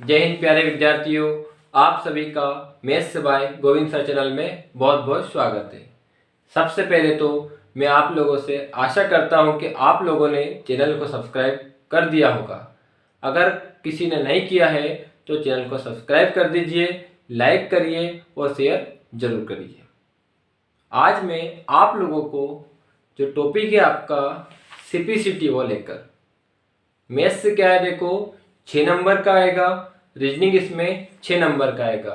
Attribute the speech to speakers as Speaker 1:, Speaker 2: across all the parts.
Speaker 1: जय हिंद प्यारे विद्यार्थियों, आप सभी का maths by Govind sir channel में बहुत बहुत स्वागत है। सबसे पहले तो मैं आप लोगों से आशा करता हूं कि आप लोगों ने चैनल को सब्सक्राइब कर दिया होगा। अगर किसी ने नहीं किया है तो चैनल को सब्सक्राइब कर दीजिए, लाइक करिए और शेयर जरूर करिए। आज मैं आप लोगों को जो टॉपिक है आपका CPCT वो लेकर मैथ्स से क्या है, देखो 6 नंबर का आएगा, रीजनिंग इसमें 6 नंबर का आएगा।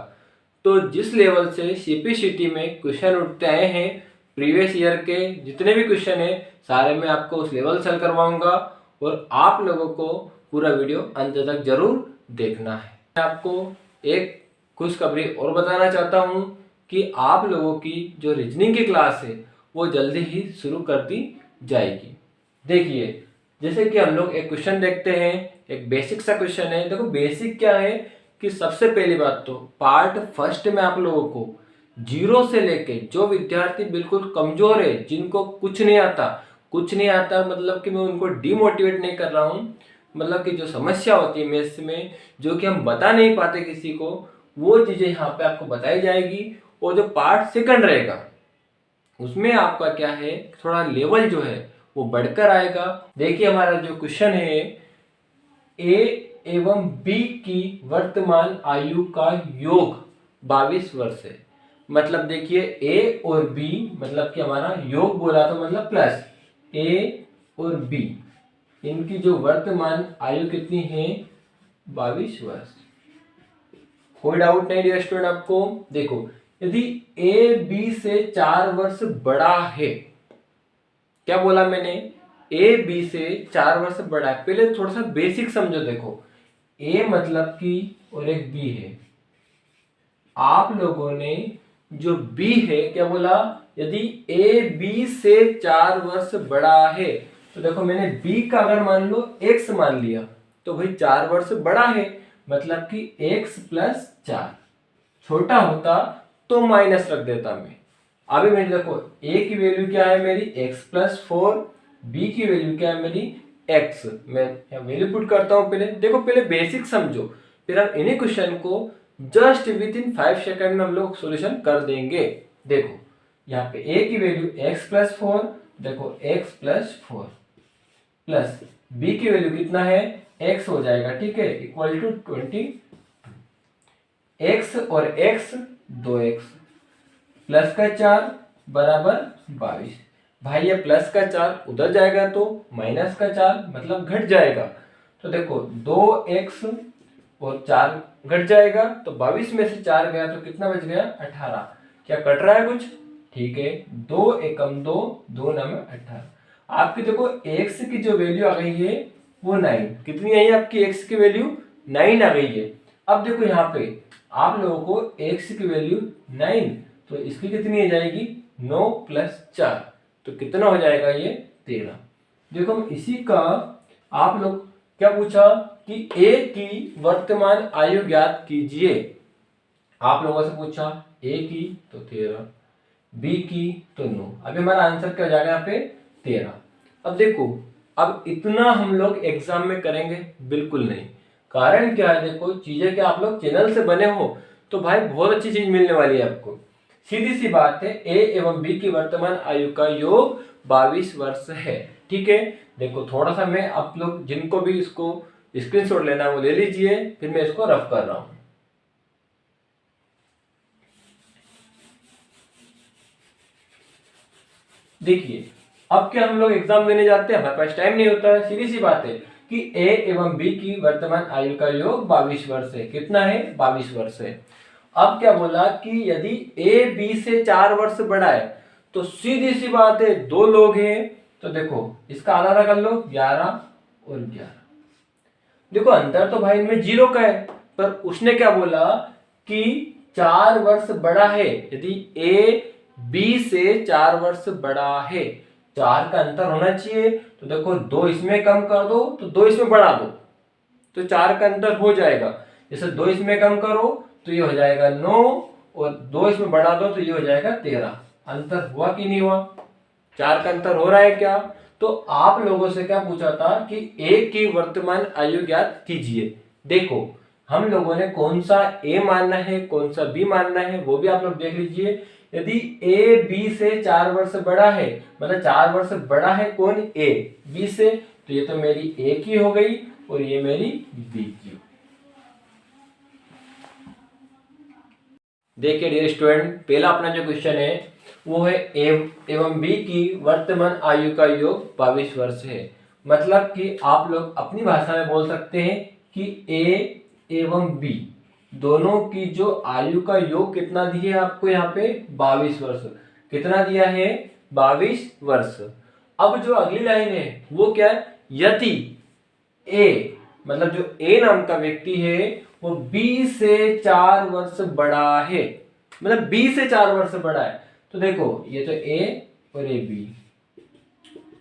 Speaker 1: तो जिस लेवल से CPCT में क्वेश्चन उठते आए हैं, प्रीवियस ईयर के जितने भी क्वेश्चन हैं सारे मैं आपको उस लेवल से हल करवाऊंगा और आप लोगों को पूरा वीडियो अंत तक जरूर देखना है। मैं आपको एक खुशखबरी और बताना चाहता हूँ कि आप लोगों की जो रीजनिंग की क्लास है वो जल्दी ही शुरू कर दी जाएगी। देखिए, जैसे कि हम लोग एक क्वेश्चन देखते हैं, एक बेसिक सा क्वेश्चन है। देखो बेसिक क्या है कि सबसे पहली बात तो पार्ट फर्स्ट में आप लोगों को जीरो से लेके जो विद्यार्थी बिल्कुल कमजोर है, जिनको कुछ नहीं आता मतलब कि मैं उनको डिमोटिवेट नहीं कर रहा हूँ, मतलब कि जो समस्या होती है मैथ्स में जो कि हम बता नहीं पाते किसी को, वो चीजें यहाँ पे आपको बताई जाएगी। और जो पार्ट सेकंड रहेगा उसमें आपका क्या है, थोड़ा लेवल जो है वो बढ़कर आएगा। देखिए हमारा जो क्वेश्चन है, ए एवं बी की वर्तमान आयु का योग 22 वर्ष है। मतलब देखिए ए और बी मतलब कि हमारा योग बोला तो मतलब प्लस ए और बी, इनकी जो वर्तमान आयु कितनी है, 22 वर्ष। कोई डाउट नहीं डियर स्टूडेंट आपको। देखो यदि ए बी से 4 वर्ष बड़ा है, क्या बोला मैंने, ए बी से 4 वर्ष बड़ा है। पहले थोड़ा सा बेसिक समझो। देखो ए मतलब कि और एक बी है, आप लोगों ने जो बी है क्या बोला, यदि ए बी से 4 वर्ष बड़ा है तो देखो मैंने बी का अगर मान लो x मान लिया तो भाई 4 वर्ष बड़ा है, मतलब कि x प्लस 4। छोटा होता तो माइनस रख देता मैं। अभी मेरी देखो a की वैल्यू क्या है मेरी x प्लस 4, b की वैल्यू क्या है मेरी x। मैं वैल्यू पुट करता हूं। पहले देखो, पहले बेसिक समझो, फिर हम इन्हीं क्वेश्चन को जस्ट विद इन 5 सेकंड में हम लोग सॉल्यूशन कर देंगे। देखो यहाँ पे a की वैल्यू x प्लस 4, देखो x प्लस 4 प्लस b की वैल्यू कितना है, x हो जाएगा, ठीक है, इक्वल टू 20। x और x 2x प्लस का 4 बराबर 22। भाई ये प्लस का 4 उधर जाएगा तो माइनस का 4 मतलब घट जाएगा। तो देखो 2x और 4 घट जाएगा तो 22 में से 4 गया तो कितना बच गया, 18। क्या कट रहा है कुछ, ठीक है, 2 एकम 2, 2 नाम 18। आपकी देखो x की जो वैल्यू आ गई है वो 9, कितनी आई है आपकी x की वैल्यू, 9 आ गई है। अब देखो यहाँ पे आप लोगों को x की वैल्यू 9, तो इसकी कितनी हो जाएगी, 9 प्लस 4, तो कितना हो जाएगा ये 13। देखो हम इसी का आप लोग क्या पूछा कि a की वर्तमान आयु ज्ञात कीजिए। आप लोगों से पूछा a की तो 13, b की तो 9। अभी हमारा आंसर क्या हो जाएगा यहाँ पे 13। अब देखो, अब इतना हम लोग एग्जाम में करेंगे बिल्कुल नहीं। कारण क्या है, देखो चीजें क्या आप लोग चैनल से बने हो तो भाई बहुत अच्छी चीज मिलने वाली है आपको। सीधी सी बात है, ए एवं बी की वर्तमान आयु का योग 22 वर्ष है, ठीक है। देखो थोड़ा सा मैं आप लोग जिनको भी इसको स्क्रीनशॉट लेना है वो ले लीजिए, फिर मैं इसको रफ कर रहा हूं। देखिए अब क्या हम लोग एग्जाम देने जाते हैं, हमारे पास टाइम नहीं होता है। सीधी सी बात है कि ए एवं बी की वर्तमान आयु का योग 22 वर्ष है। कितना है, 22 वर्ष है। अब क्या बोला कि यदि ए बी से 4 वर्ष बड़ा है तो सीधी सी बात है, दो लोग हैं तो देखो इसका आधा कर लो, 11 और 11। देखो अंतर तो भाई इनमें 0 का है, पर उसने क्या बोला कि 4 वर्ष बड़ा है। यदि ए बी से 4 वर्ष बड़ा है, 4 का अंतर होना चाहिए, तो देखो 2 इसमें कम कर दो तो 2 इसमें बढ़ा दो तो 4 का अंतर हो जाएगा। जैसे 2 इसमें कम करो तो ये हो जाएगा 9 और 2 इसमें बढ़ा दो तो ये हो जाएगा 13। अंतर हुआ कि नहीं हुआ, 4 का अंतर हो रहा है क्या। तो आप लोगों से क्या पूछा था कि ए की वर्तमान आयु ज्ञात कीजिए। देखो हम लोगों ने कौन सा ए मानना है कौन सा बी मानना है वो भी आप लोग देख लीजिए। यदि ए बी से 4 वर्ष बड़ा है, मतलब 4 वर्ष बड़ा है कौन, ए बी से, तो ये तो मेरी ए की हो गई और ये मेरी बी की। देखिए डियर स्टूडेंट, पहला अपना जो क्वेश्चन है वो है ए एवं बी की वर्तमान आयु का योग 22 वर्ष है। मतलब कि आप लोग अपनी भाषा में बोल सकते हैं कि ए एवं बी दोनों की जो आयु का योग कितना दिया है आपको यहाँ पे 22 वर्ष। कितना दिया है, 22 वर्ष। अब जो अगली लाइन है वो क्या है, यदि ए मतलब जो ए नाम का व्यक्ति है वो बी से 4 वर्ष बड़ा है, मतलब बी से 4 वर्ष बड़ा है। तो देखो ये तो ए और ये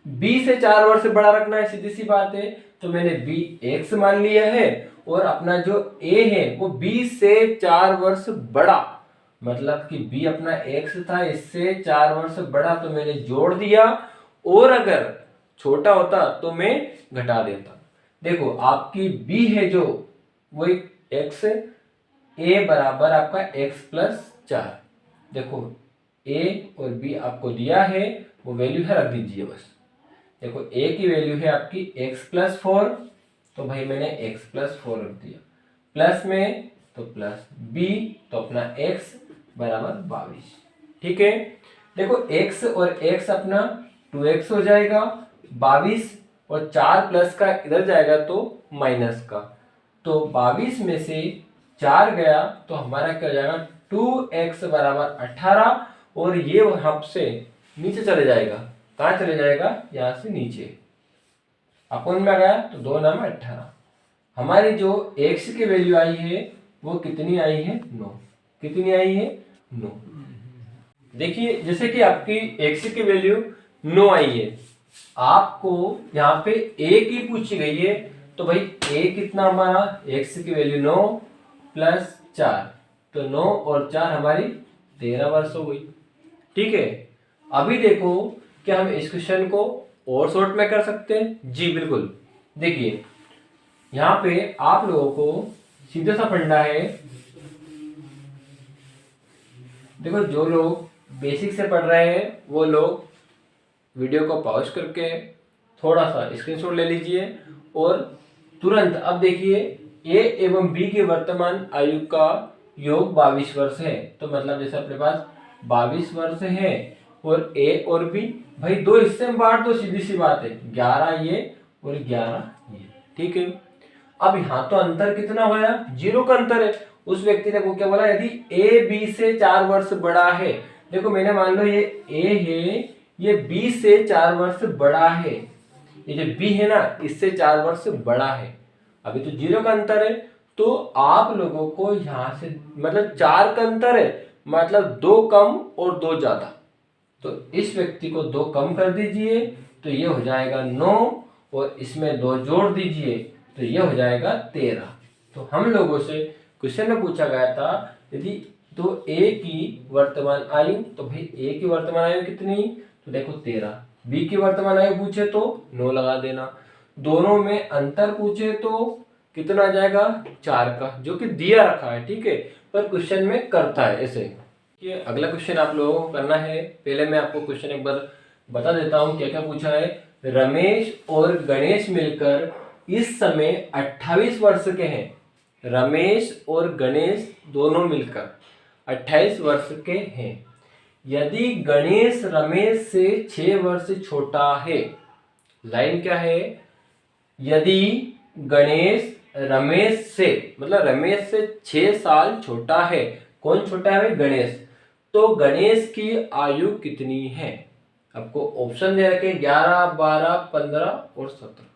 Speaker 1: बी से 4 वर्ष बड़ा रखना है, सीधी सी बात है। तो मैंने बी एक्स मान लिया है और अपना जो ए है वो बी से 4 वर्ष बड़ा, मतलब कि बी अपना एक्स था, इससे 4 वर्ष बड़ा, तो मैंने जोड़ दिया। और अगर छोटा होता तो मैं घटा देता। देखो आपकी बी है जो वो एक्स, ए बराबर आपका एक्स प्लस 4। देखो ए और बी आपको दिया है, वो वैल्यू है, रख दीजिए बस। देखो ए की वैल्यू है आपकी x प्लस 4, तो भाई मैंने x प्लस 4 रख दिया। प्लस में तो प्लस b, तो अपना x बराबर 22। ठीक है, देखो x और x अपना 2x हो जाएगा, 22 और 4 प्लस का इधर जाएगा तो माइनस का, तो 22 में से 4 गया तो हमारा क्या हो जाएगा, 2x बराबर 18, और ये वहां से नीचे चले जाएगा। कहाँ चले जाएगा, यहां से नीचे अपन में गया तो 2 नाम 18। हमारी जो x की वैल्यू आई है वो कितनी आई है, 9। कितनी आई है, 9। देखिए जैसे कि आपकी x की वैल्यू 9 आई है, आपको यहाँ पे a की पूछी गई है, तो भाई a कितना हमारा, x की वैल्यू 9 प्लस 4, तो 9 और 4 हमारी 13 वर्ष हो गई। ठीक है, अभी देखो क्या हम इस क्वेश्चन को और शॉर्ट में कर सकते हैं, जी बिल्कुल। देखिए यहाँ पे आप लोगों को सीधा सा फंडा है। देखो जो लोग बेसिक से पढ़ रहे हैं वो लोग वीडियो को पॉज करके थोड़ा सा स्क्रीनशॉट ले लीजिए और तुरंत अब देखिए ए एवं बी की वर्तमान आयु का योग 22 वर्ष है। तो मतलब जैसे अपने पास 22 वर्ष है और ए और बी, भाई दो हिस्से में बांट दो, सीधी सी बात है, 11 ये और 11 ये। ठीक है, अब यहाँ तो अंतर कितना होया, 0 का अंतर है। उस व्यक्ति ने वो क्या बोला, यदि ए बी से 4 वर्ष बड़ा है। देखो मैंने मान लो ये ए है, ये बी से 4 वर्ष बड़ा है, ये जो बी है ना इससे 4 वर्ष बड़ा है। अभी तो 0 का अंतर है, तो आप लोगों को यहाँ से मतलब 4 का अंतर है, मतलब 2 कम और 2 ज्यादा, तो इस व्यक्ति को 2 कम कर दीजिए तो ये हो जाएगा 9, और इसमें 2 जोड़ दीजिए तो ये हो जाएगा 13। तो हम लोगों से क्वेश्चन में पूछा गया था यदि तो ए की वर्तमान आयु, तो भाई ए की वर्तमान आयु कितनी, तो देखो 13। बी की वर्तमान आयु पूछे तो 9 लगा देना। दोनों में अंतर पूछे तो कितना आ जाएगा, 4 का, जो कि दिया रखा है। ठीक है, पर क्वेश्चन में करता है ऐसे। ये अगला क्वेश्चन आप लोगों को करना है। पहले मैं आपको क्वेश्चन एक बार बता देता हूँ क्या क्या पूछा है। रमेश और गणेश मिलकर इस समय 28 वर्ष के हैं। रमेश और गणेश दोनों मिलकर 28 वर्ष के हैं। यदि गणेश रमेश से 6 वर्ष छोटा है, लाइन क्या है, यदि गणेश रमेश से मतलब रमेश से 6 साल छोटा है, कौन छोटा है भाई, गणेश, तो गणेश की आयु कितनी है। आपको ऑप्शन दे रखे 11, 12, 15 और 17।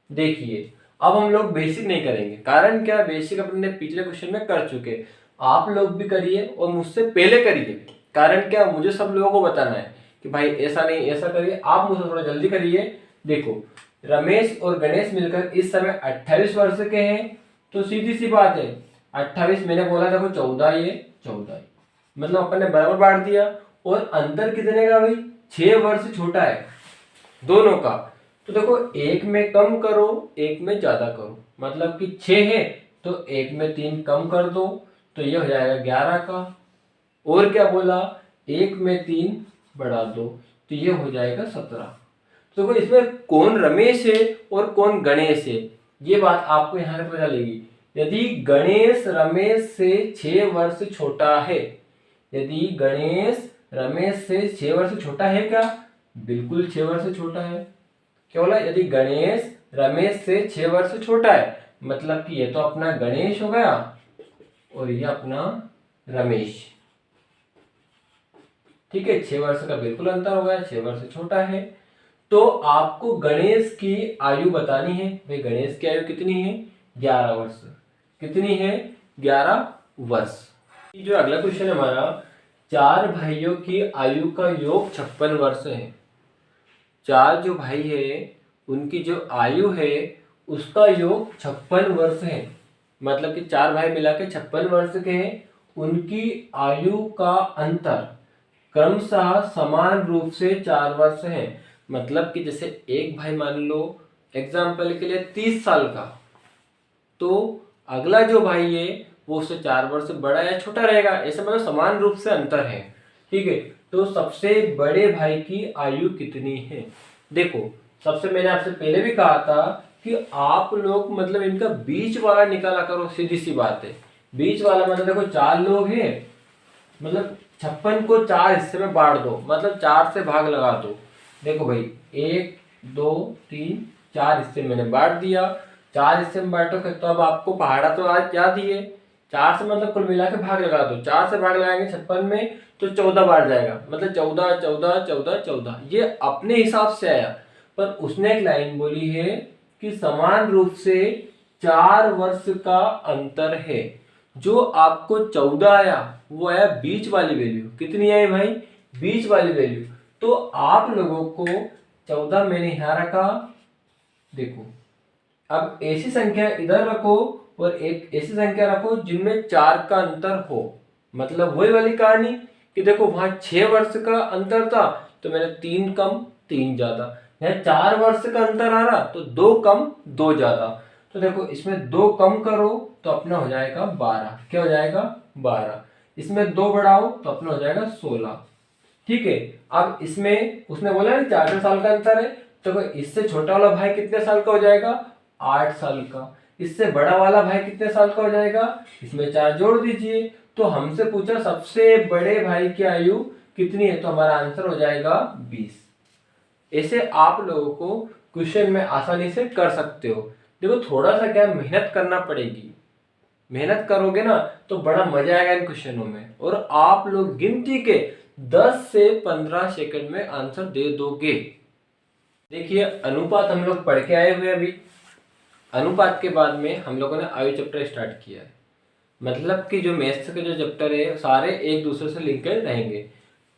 Speaker 1: देखिए अब हम लोग बेसिक नहीं करेंगे, कारण क्या, बेसिक अपने पिछले क्वेश्चन में कर चुके, आप लोग भी करिए और मुझसे पहले करिए। कारण क्या, मुझे सब लोगों को बताना है कि भाई ऐसा नहीं ऐसा करिए, आप मुझसे थोड़ा जल्दी करिए। देखो रमेश और गणेश मिलकर इस समय 28 वर्ष के हैं, तो सीधी सी बात है 28 मैंने बोला देखो 14, ये 14, मतलब अपन ने बराबर बांट दिया। और अंतर कितने का भाई, 6 वर्ष छोटा है दोनों का। तो देखो एक में कम करो एक में ज्यादा करो, मतलब कि 6 है तो 1 में 3 कम कर दो तो ये हो जाएगा 11 का। और क्या बोला, 1 में 3 बढ़ा दो तो ये हो जाएगा 17। तो इसमें कौन रमेश है और कौन गणेश है ये बात आपको यहाँ पे पता लगेगी। यदि गणेश रमेश से 6 वर्ष छोटा है, यदि गणेश रमेश से 6 वर्ष छोटा है क्या, बिल्कुल 6 वर्ष छोटा है। क्या बोला, यदि गणेश रमेश से 6 वर्ष छोटा है, मतलब कि ये तो अपना गणेश हो गया और ये अपना रमेश। ठीक है, 6 वर्ष का बिल्कुल अंतर हो गया, 6 वर्ष छोटा है। तो आपको गणेश की आयु बतानी है। भाई गणेश की आयु कितनी है, 11 वर्ष। कितनी है, 11 वर्ष। जो अगला क्वेश्चन है हमारा, 4 भाइयों की आयु का योग 56 वर्ष है। 4 जो भाई है उनकी जो आयु है उसका योग 56 वर्ष है। मतलब कि 4 भाई मिला के 56 वर्ष के हैं। उनकी आयु का अंतर क्रमशः समान रूप से 4 वर्ष है। मतलब कि जैसे एक भाई मान लो एग्जाम्पल के लिए 30 साल का, तो अगला जो भाई है वो उससे 4 वर्ष बड़ा या छोटा रहेगा, ऐसे मतलब समान रूप से अंतर है। ठीक है, तो सबसे बड़े भाई की आयु कितनी है। देखो सबसे मैंने आपसे पहले भी कहा था कि आप लोग मतलब इनका बीच वाला निकाला करो, सीधी सी बात है। बीच वाला मतलब देखो 4 लोग हैं, मतलब 56 को 4 हिस्से में बांट दो, मतलब 4 से भाग लगा दो। देखो भाई 1 2 3 4 हिस्से मैंने बांट दिया। 4 हिस्से में बांटोगे तो अब आपको पहाड़ा तो आज याद ही है। 4 से मतलब कुल मिला के भाग लगा दो। 4 से भाग लगाएंगे 56 में तो 14 बार जाएगा, मतलब 14 14 14 14। ये अपने हिसाब से आया, पर उसने एक लाइन बोली है कि समान रूप से 4 वर्ष का अंतर है। जो आपको 14 आया वो आया बीच वाली वैल्यू। कितनी आई भाई, बीच वाली वैल्यू। तो आप लोगों को 14 मैंने यहां रखा। देखो अब ऐसी संख्या इधर रखो और एक ऐसी संख्या रखो जिनमें 4 का अंतर हो। मतलब वही वाली कहानी कि देखो वहां 6 वर्ष का अंतर था तो मैंने 3 कम 3 ज्यादा। यहाँ 4 वर्ष का अंतर आ रहा तो 2 कम 2 ज्यादा। तो देखो इसमें 2 कम करो तो अपना हो जाएगा 12। क्या हो जाएगा, 12। इसमें 2 बढ़ाओ तो अपना हो जाएगा 16। ठीक है, अब इसमें उसने बोला ना 4 साल का अंतर है, तो इससे छोटा वाला भाई कितने साल का हो जाएगा, 8 साल का। इससे बड़ा वाला भाई कितने साल का हो जाएगा, इसमें 4 जोड़ दीजिए। तो हमसे पूछा सबसे बड़े भाई की आयु कितनी है, तो हमारा आंसर हो जाएगा 20। ऐसे आप लोगों को क्वेश्चन में आसानी से कर सकते हो। देखो थोड़ा सा क्या मेहनत करना पड़ेगी, मेहनत करोगे ना तो बड़ा मजा आएगा इन क्वेश्चनों में, और आप लोग गिनती के 10 से 15 सेकंड में आंसर दे दोगे। देखिए अनुपात हम लोग पढ़ के आए हुए अभी। अनुपात के बाद में हम लोगों ने आयु चैप्टर स्टार्ट किया है। मतलब कि जो मैथ्स के जो चैप्टर है सारे एक दूसरे से लिंकेड रहेंगे।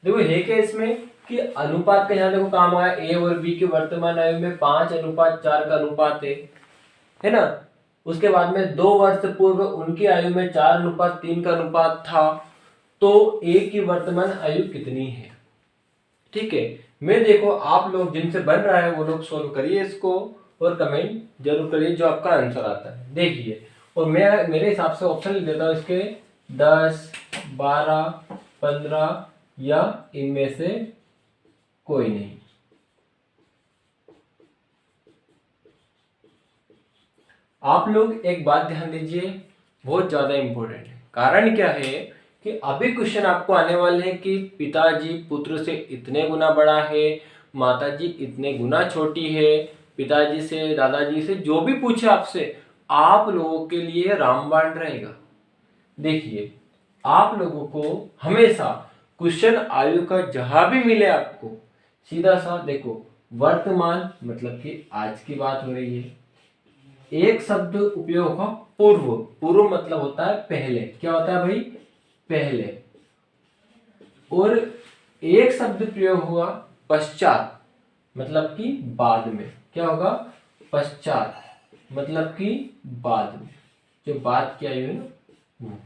Speaker 1: देखो है क्या इसमें कि अनुपात का यहाँ देखो काम आया, ए और बी के वर्तमान आयु में 5:4 का अनुपात है ना। उसके बाद में 2 वर्ष पूर्व उनकी आयु में 4:3 का अनुपात था। तो ए की वर्तमान आयु कितनी है। ठीक है, मैं देखो आप लोग जिनसे बन रहा है वो लोग सोल्व करिए इसको और कमेंट जरूर करिए जो आपका आंसर आता है। देखिए और मैं मेरे हिसाब से ऑप्शन लिख देता हूँ इसके 10 12 15 या इनमें से कोई नहीं। आप लोग एक बात ध्यान दीजिए, बहुत ज्यादा इंपॉर्टेंट है। कारण क्या है कि अभी क्वेश्चन आपको आने वाले हैं कि पिताजी पुत्र से इतने गुना बड़ा है, माताजी इतने गुना छोटी है, पिताजी से दादाजी से जो भी पूछे आपसे, आप लोगों के लिए रामबाण रहेगा। देखिए आप लोगों को हमेशा क्वेश्चन आयु का जहां भी मिले आपको सीधा सा देखो वर्तमान मतलब कि आज की बात हो रही है। एक शब्द उपयोग होगा पूर्व। पूर्व मतलब होता है पहले। क्या होता है भाई, पहले। और एक शब्द प्रयोग हुआ पश्चात मतलब कि बाद में। क्या होगा, पश्चात मतलब कि बाद में, जो बात की आयु है ना।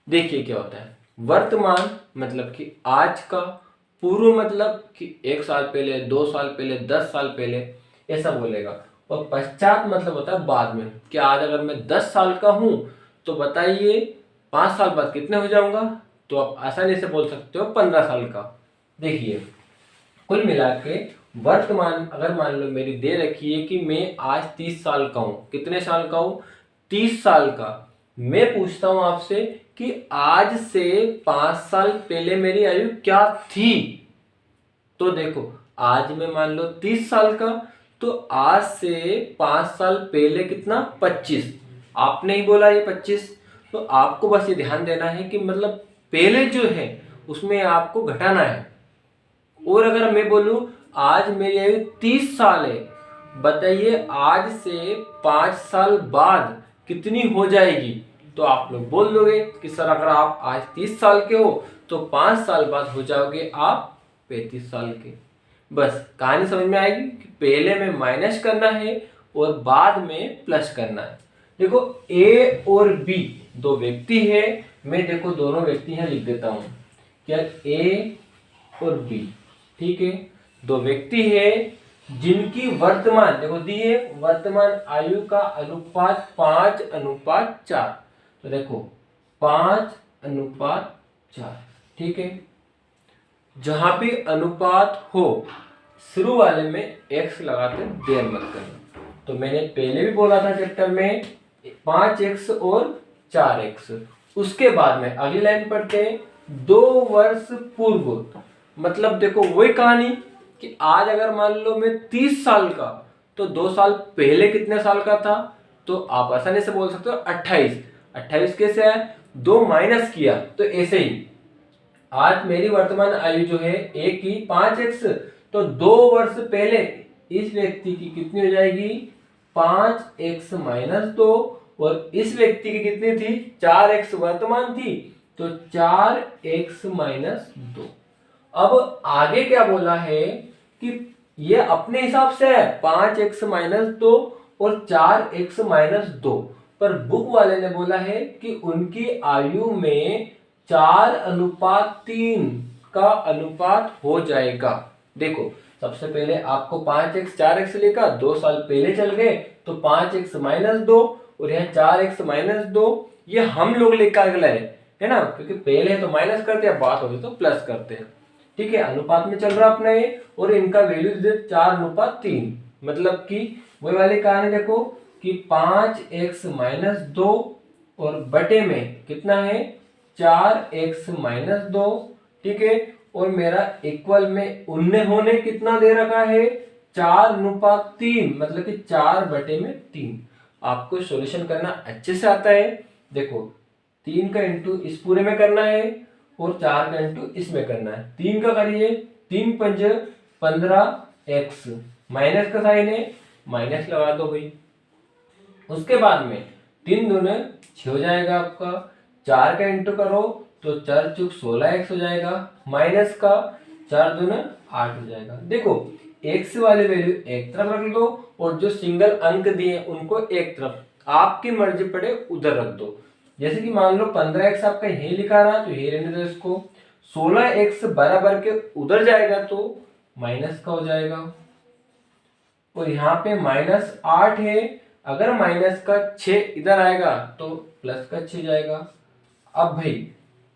Speaker 1: देखिए क्या होता है, वर्तमान मतलब कि आज का, पूर्व मतलब कि 1 साल पहले, 2 साल पहले, 10 साल पहले, ऐसा बोलेगा। और पश्चात मतलब होता है बाद में, कि आज अगर मैं 10 साल का हूँ तो बताइए 5 साल बाद कितने हो जाऊंगा, तो आप आसानी से बोल सकते हो 15 साल का। देखिए कुल मिला के वर्तमान अगर मान लो मेरी दे रखी है कि मैं आज 30 साल का हूँ, कितने साल का हूँ, 30 साल का। मैं पूछता हूँ आपसे कि आज से 5 साल पहले मेरी आयु क्या थी, तो देखो आज मैं मान लो 30 साल का, तो आज से 5 साल पहले कितना, 25। आपने ही बोला ये 25, तो आपको बस ये ध्यान देना है कि मतलब पहले जो है उसमें आपको घटाना है। और अगर मैं बोलूं आज मेरी आयु 30 साल है, बताइए आज से 5 साल बाद कितनी हो जाएगी, तो आप लोग बोल दोगे कि सर अगर आप आज 30 साल के हो तो 5 साल बाद हो जाओगे आप 35 साल के। बस कहानी समझ में आएगी कि पहले में माइनस करना है और बाद में प्लस करना है। देखो ए और बी दो व्यक्ति है, मैं देखो दोनों व्यक्ति यहाँ लिख देता हूँ, क्या ए और बी, ठीक है, दो व्यक्ति है जिनकी वर्तमान देखो दिए वर्तमान आयु का अनुपात 5:4, तो देखो 5:4, ठीक है। जहां भी अनुपात हो शुरू वाले में x लगाते देर मत करना। तो मैंने पहले भी बोला था चैप्टर में 5x और 4x। उसके बाद में अगली लाइन पढ़ते हैं 2 वर्ष पूर्व, मतलब देखो वही कहानी कि आज अगर मान लो मैं 30 साल का, तो 2 साल पहले कितने साल का था, तो आप आसानी से बोल सकते हो 28। 28 कैसे है, 2 माइनस किया, तो ऐसे ही आज मेरी वर्तमान आयु जो है a की 5x, तो 2 वर्ष पहले इस व्यक्ति की कितनी हो जाएगी, 5x - 2, और इस व्यक्ति की कितनी थी, 4x वर्तमान थी, तो 4x - 2। अब आगे क्या बोला है कि ये अपने हिसाब से है 5x - 2 और 4x - 2, पर बुक वाले ने बोला है कि उनकी आयु में 4:3 का अनुपात हो जाएगा। देखो सबसे पहले आपको 5x 4x लिखा, 2 साल पहले चल गए तो 5x - 2 और यहाँ 4x - 2, ये हम लोग लेकर गए है ना, क्योंकि पहले तो माइनस करते हैं, बात होगी तो प्लस करते हैं, ठीक है। अनुपात में चल रहा अपना ये, और इनका वैल्यू दे 4:3, मतलब कि वही वाली कहानी देखो कि 5x - 2 और बटे में कितना है 4x - 2, ठीक है। और मेरा इक्वल में उन्ने होने कितना दे रखा है 4:3, मतलब कि 4/3। आपको सॉल्यूशन करना अच्छे से आता है। देखो 3 का इंटू इस पूरे में करना है और 4 का इंटू इसमें करना है। 3 का करिए, 3 पंज 15x, माइनस का साइन है, माइनस लगा दो भाई। उसके बाद में 3 दूने 6 हो जाएगा आपका, 4 का इंटू करो तो 4 चुक 16x हो जाएगा, माइनस का 4 दूने 8 हो जाएगा। देखो x वाली वैल्यू एक तरफ रख दो और जो सिंगल अंक दिए उनको एक तरफ, आपकी मर्जी पड़े उधर रख दो। जैसे कि मान लो 15x आपका यही लिखा रहा तो यही रहने दो इसको, 16x बराबर के उधर जाएगा तो माइनस का हो जाएगा, और यहाँ पे -8 है, अगर माइनस का 6 इधर आएगा तो प्लस का 6 जाएगा। अब भाई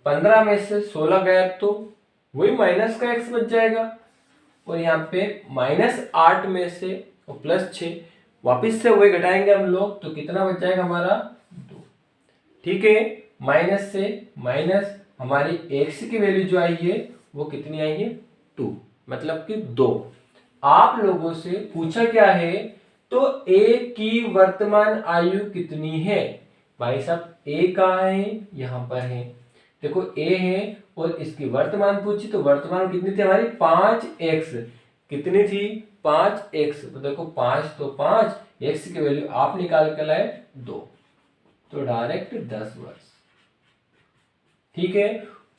Speaker 1: 15 में से 16 गया तो वही माइनस का x बच जाएगा, और यहाँ पे -8 में से और +6 वापिस से वही घटाएंगे हम लोग तो कितना बच जाएगा हमारा 2, ठीक है। माइनस से माइनस हमारी x की वैल्यू जो आई है वो कितनी आई है 2, मतलब कि 2। आप लोगों से पूछा क्या है, तो a की वर्तमान आयु कितनी है, भाई साहब a कहाँ है, यहाँ पर है। देखो a है और इसकी वर्तमान पूछी तो वर्तमान कितनी थी हमारी 5x, कितनी थी 5x, तो देखो 5 तो 5, x की वैल्यू आप निकाल कर लाए 2, तो डायरेक्ट 10 वर्ष, ठीक है।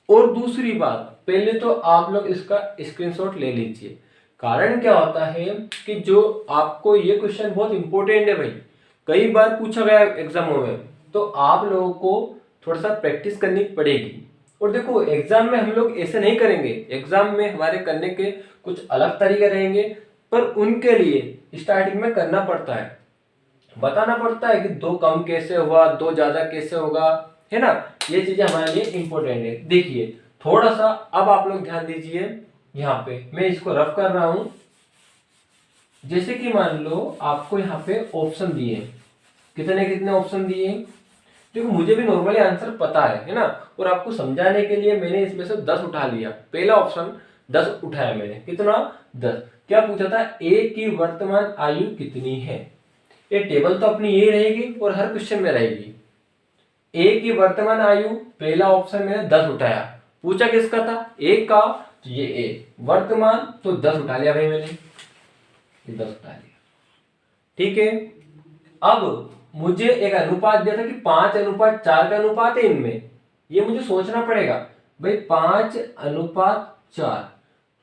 Speaker 1: और दूसरी बात, पहले तो आप लोग इसका स्क्रीनशॉट ले लीजिए। कारण क्या होता है कि जो आपको ये क्वेश्चन बहुत इंपॉर्टेंट है भाई, कई बार पूछा गया एग्जामों में, तो आप लोगों को थोड़ा सा प्रैक्टिस करनी पड़ेगी। और देखो एग्जाम में हम लोग ऐसे नहीं करेंगे, एग्जाम में हमारे करने के कुछ अलग तरीके रहेंगे। पर उनके लिए स्टार्टिंग में करना पड़ता है, बताना पड़ता है कि 2 कम कैसे हुआ, 2 ज्यादा कैसे होगा, है ना। ये चीजें हमारे लिए इंपॉर्टेंट है। देखिए थोड़ा सा अब आप लोग ध्यान दीजिए, यहाँ पे मैं इसको रफ कर रहा हूं। जैसे कि मान लो आपको यहाँ पे ऑप्शन दिए, कितने कितने ऑप्शन दिए। देखो मुझे भी नॉर्मली आंसर पता है ना, और आपको समझाने के लिए मैंने इसमें से 10 उठा लिया। पहला ऑप्शन 10 उठाया मैंने, कितना 10। क्या पूछा था, ए की वर्तमान आयु कितनी है। ये टेबल तो अपनी यही रहेगी और हर क्वेश्चन में रहेगी। ए की वर्तमान आयु, पहला ऑप्शन मैंने 10 उठाया। पूछा किसका था, ए का, तो ये ए वर्तमान, तो 10 उठा लिया भाई मैंने, 10 उठा लिया। ठीक है, अब मुझे एक अनुपात दिया था कि 5:4 का अनुपात है इनमें, ये मुझे सोचना पड़ेगा भाई 5:4।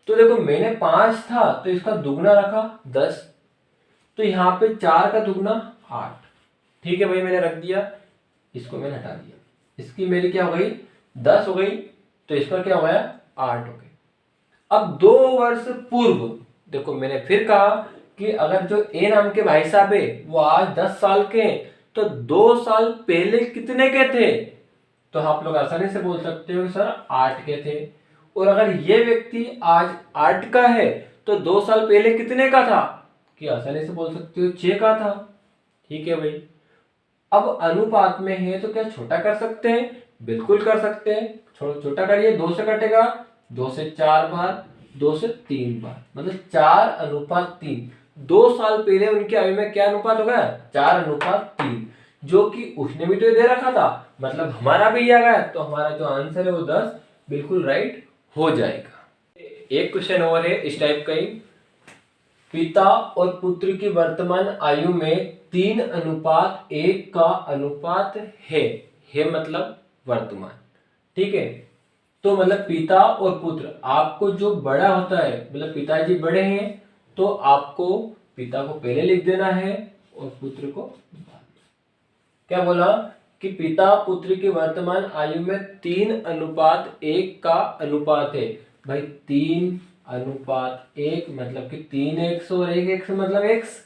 Speaker 1: तो देखो मैंने 5 था तो इसका दुगना रखा 10, तो यहाँ पे 4 का दुगना 8। ठीक है भाई, मैंने रख दिया, इसको मैंने हटा दिया, इसकी मेरी क्या हो गई 10 हो गई, तो इसका क्या हो गया 8 हो गई। अब 2 वर्ष पूर्व देखो मैंने फिर कहा कि अगर जो ए नाम के भाई साहब है वो आज 10 साल के हैं, तो 2 साल पहले कितने के थे, तो आप लोग आसानी से बोल सकते हो सर 8 के थे। और अगर ये व्यक्ति आज 8 का है तो 2 साल पहले कितने का था, कि आसानी से बोल सकते हो 6 का था। ठीक है भाई, अब अनुपात में है तो क्या छोटा कर सकते हैं, बिल्कुल कर सकते हैं। छोटा करिए, 2 से कटेगा, 2 से 4 बार, 2 से 3 बार, मतलब 4:3। 2 साल पहले उनकी आयु में क्या अनुपात हो गया 4:3, जो कि उसने भी तो दे रखा था, मतलब हमारा भी आ गया, तो हमारा जो आंसर है वो 10 बिल्कुल राइट हो जाएगा। एक क्वेश्चन और है इस टाइप का ही, पिता और पुत्र की वर्तमान आयु में 3:1 का अनुपात है मतलब वर्तमान। ठीक है, तो मतलब पिता और पुत्र, आपको जो बड़ा होता है, मतलब पिताजी बड़े हैं तो आपको पिता को पहले लिख देना है और पुत्र को बाद में। क्या बोला कि पिता पुत्र की वर्तमान आयु में 3:1 का अनुपात है। भाई 3:1 मतलब कि 3 एक्स और 1 एक्स मतलब एक्स,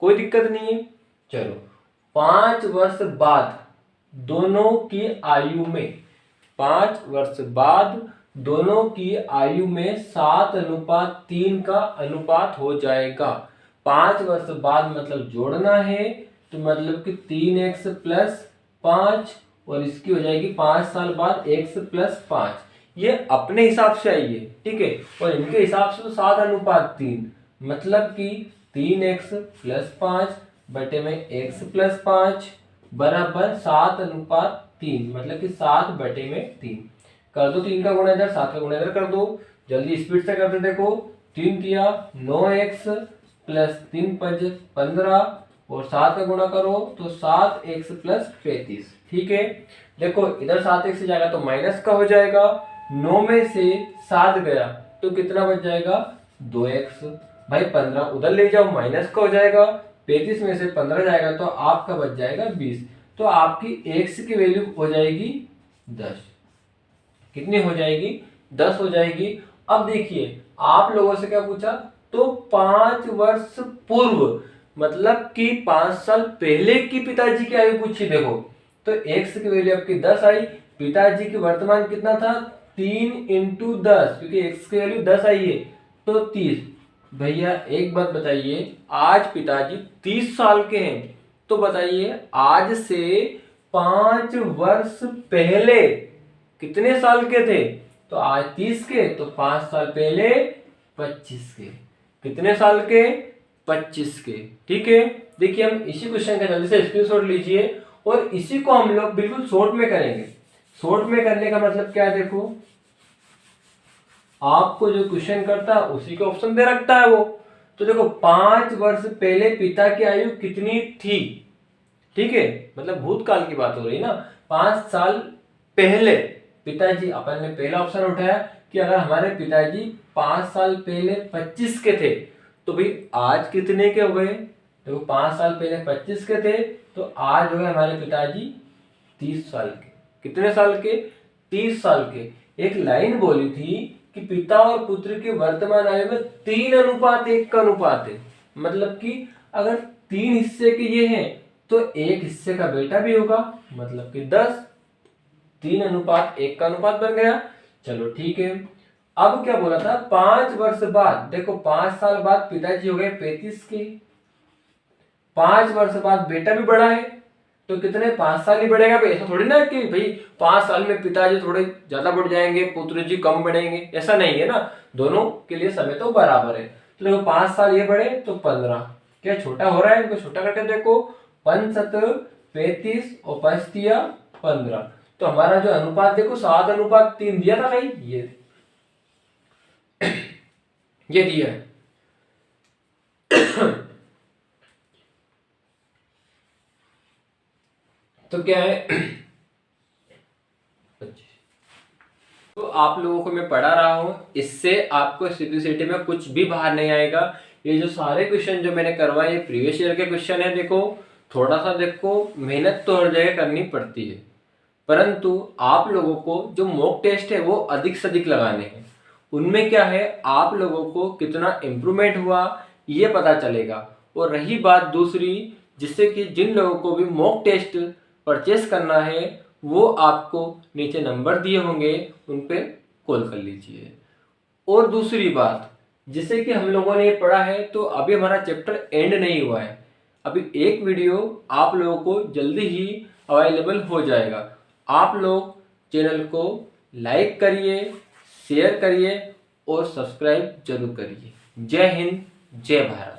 Speaker 1: कोई दिक्कत नहीं है। चलो 5 वर्ष बाद दोनों की आयु में, 5 वर्ष बाद दोनों की आयु में 7:3 का अनुपात हो जाएगा। 5 वर्ष बाद मतलब जोड़ना है, तो मतलब कि 3x + 5, और इसकी हो जाएगी 5 साल बाद x + 5। ये अपने हिसाब से आई है, ठीक है, और इनके हिसाब से तो 7:3, मतलब कि 3x + 5 बटे में x + 5 बराबर 7:3, मतलब कि 7/3। कर दो 3 का गुणा इधर, 7 का गुणा इधर कर दो, जल्दी स्पीड से करते। देखो 3 किया 9x + 3 × 5 15, और 7 का गुणा करो तो 7x + 35। ठीक है, देखो इधर 7x जाएगा तो माइनस का हो जाएगा, 9 में से 7 गया तो कितना बच जाएगा 2x। भाई 15 उधर ले जाओ, माइनस का हो जाएगा, 35 में से 15 जाएगा तो आपका बच जाएगा 20। तो आपकी x की वैल्यू हो जाएगी 10। कितनी हो जाएगी 10 हो जाएगी। अब देखिए आप लोगों से क्या पूछा, तो 5 वर्ष पूर्व मतलब कि 5 साल पहले की पिताजी की आयु पूछी। देखो तो x की वैल्यू आपकी 10 आई, पिताजी की वर्तमान कितना था 3 × 10, क्योंकि x की वैल्यू 10 आई है तो 30। भैया एक बात बताइए, आज पिताजी 30 साल के हैं, तो बताइए आज से 5 वर्ष पहले कितने साल के थे, तो आज 30 के, तो 5 साल पहले 25 के। कितने साल के 25 के। ठीक है, देखिए हम इसी क्वेश्चन का जल्दी से स्क्रीनशॉट लीजिए और इसी को हम लोग बिल्कुल शॉर्ट में करेंगे। शॉर्ट में करने का मतलब क्या है, देखो आपको जो क्वेश्चन करता है उसी के ऑप्शन दे रखता है वो। तो देखो 5 वर्ष पहले पिता की आयु कितनी थी, ठीक है, मतलब भूतकाल की बात हो रही ना। 5 साल पहले पिताजी, अपन ने पहला ऑप्शन उठाया कि अगर हमारे पिताजी 5 साल पहले 25 के थे, तो भाई आज कितने के हो गए, देखो 5 साल पहले 25 के थे तो आज हो गए हमारे पिताजी 30 साल के। कितने साल के 30 साल के। एक लाइन बोली थी कि कि पिता और पुत्र के वर्तमान आयु में 3:1 का अनुपात है। मतलब कि अगर 3 हिस्से के ये हैं तो 1 हिस्से का बेटा भी होगा, मतलब कि 10। 3:1 का अनुपात बन गया। चलो ठीक है। अब क्या बोला था, 5 वर्ष बाद, देखो 5 साल बाद पिताजी हो गए 35 के, 5 वर्ष बाद बेटा भी बड़ा है, तो कितने 5 साल ही बढ़ेगा भाई। ऐसा थोड़ी ना कि भाई 5 साल में पिताजी थोड़े ज्यादा बढ़ जाएंगे, पुत्र जी कम बढ़ेंगे, ऐसा नहीं है ना। दोनों के लिए समय तो बराबर है। तो देखो 5 साल ये बढ़े तो 15, क्या छोटा हो रहा है, इनको छोटा करके देखो, 5 7 35 और 5 दिया 15। तो हमारा जो अनुपात देखो 7:3 दिया था भाई, ये दिया है। तो क्या है, तो आप लोगों को मैं पढ़ा रहा हूं, इससे आपको सीपीसीटी में कुछ भी बाहर नहीं आएगा। ये जो सारे क्वेश्चन जो मैंने करवाए ये प्रीवियस ईयर के क्वेश्चन है। देखो थोड़ा सा देखो मेहनत तो हर जगह करनी पड़ती है, परंतु आप लोगों को जो मॉक टेस्ट है वो अधिक से अधिक लगाने हैं। उनमें क्या है, आप लोगों को कितना इम्प्रूवमेंट हुआ ये पता चलेगा। और रही बात दूसरी, जिससे कि जिन लोगों को भी मॉक टेस्ट परचेस करना है वो आपको नीचे नंबर दिए होंगे, उन पे कॉल कर लीजिए। और दूसरी बात, जिससे कि हम लोगों ने ये पढ़ा है, तो अभी हमारा चैप्टर एंड नहीं हुआ है। अभी एक वीडियो आप लोगों को जल्दी ही अवेलेबल हो जाएगा। आप लोग चैनल को लाइक करिए, शेयर करिए और सब्सक्राइब जरूर करिए। जय हिंद, जय भारत।